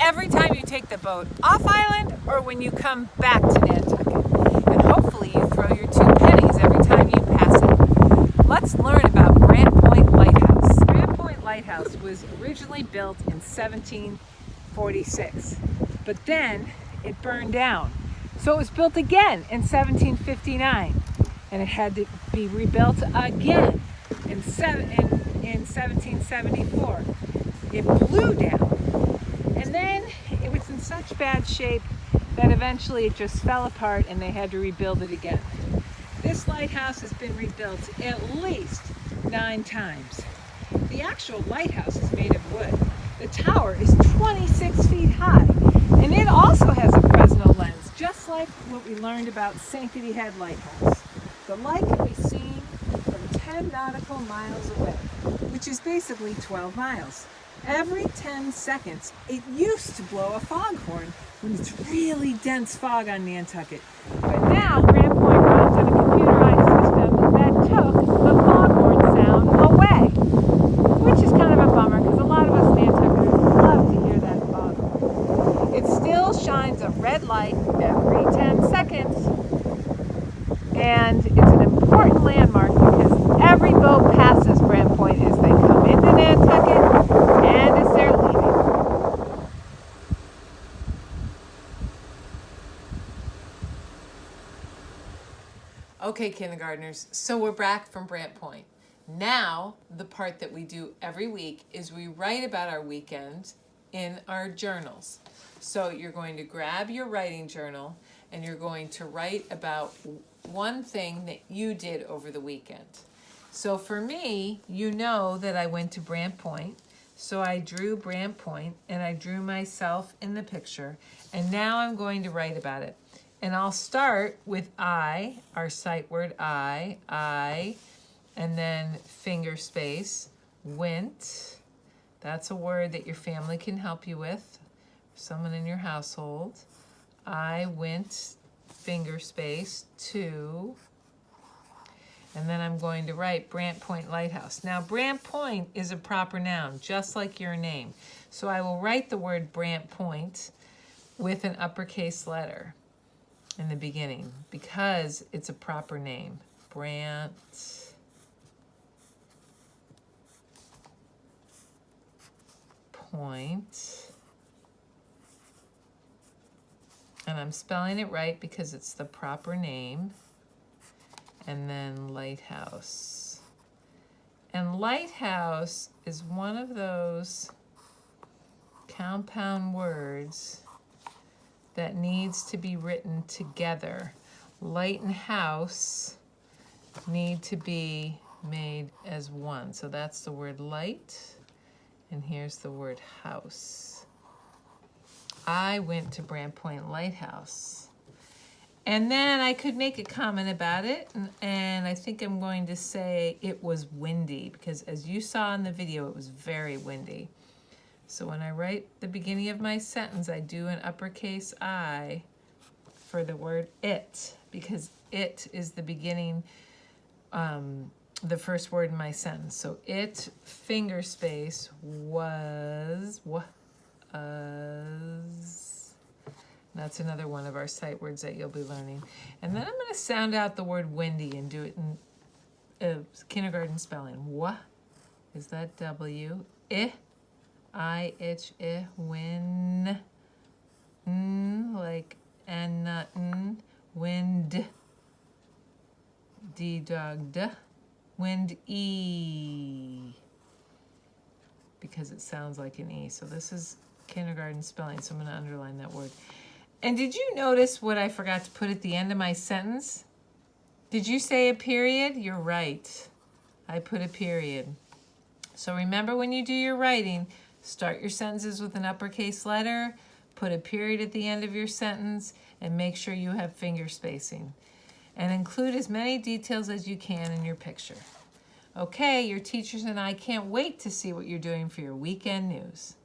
every time you take the boat off island or when you come back to Nantucket. And hopefully you throw your 2 pennies every time you pass it. Let's learn about Brant Point Lighthouse. Brant Point Lighthouse was originally built in 1746, but then it burned down. So it was built again in 1759, and it had to be rebuilt again in 1774. It blew down, and then it was in such bad shape that eventually it just fell apart and they had to rebuild it again. This lighthouse has been rebuilt at least 9 times. The actual lighthouse is made of wood. The tower is 26 feet high, and it also has a Fresnel lens, just like what we learned about Sanctity Head Lighthouse. The light can be seen from 10 nautical miles away, which is basically 12 miles. Every 10 seconds, it used to blow a foghorn when it's really dense fog on Nantucket. But now, Brant Point runs on a computerized system that took the foghorn sound away, which is kind of a bummer because a lot of us Nantucketers love to hear that foghorn. It still shines a red light every 10 seconds, and it's an important landmark because every boat passes Brant Point as they come into Nantucket and as they're leaving. Okay, kindergartners, so we're back from Brant Point. Now, the part that we do every week is we write about our weekend in our journals. So you're going to grab your writing journal and you're going to write about one thing that you did over the weekend. So for me, you know that I went to Brant Point. So I drew Brant Point and I drew myself in the picture. And now I'm going to write about it. And I'll start with I, our sight word I, and then finger space, went. That's a word that your family can help you with, someone in your household. I went, finger space, to, and then I'm going to write Brant Point Lighthouse. Now, Brant Point is a proper noun, just like your name. So I will write the word Brant Point with an uppercase letter in the beginning because it's a proper name. Brant Point. And I'm spelling it right because it's the proper name. And then lighthouse. And lighthouse is one of those compound words that needs to be written together. Light and house need to be made as one. So that's the word light, and here's the word house. I went to Brant Point Lighthouse. And then I could make a comment about it, and I think I'm going to say it was windy, because as you saw in the video, it was very windy. So when I write the beginning of my sentence, I do an uppercase I for the word it, because it is the beginning, the first word in my sentence. So it, finger space, was. That's another one of our sight words that you'll be learning. And then I'm going to sound out the word windy and do it in kindergarten spelling. What is that W? I-H-I, win, like and wind, d-dog-d, wind, E, because it sounds like an E. So this is kindergarten spelling, so I'm going to underline that word. And did you notice what I forgot to put at the end of my sentence? Did you say a period? You're right. I put a period. So remember, when you do your writing, start your sentences with an uppercase letter, put a period at the end of your sentence, and make sure you have finger spacing. And include as many details as you can in your picture. Okay, your teachers and I can't wait to see what you're doing for your weekend news.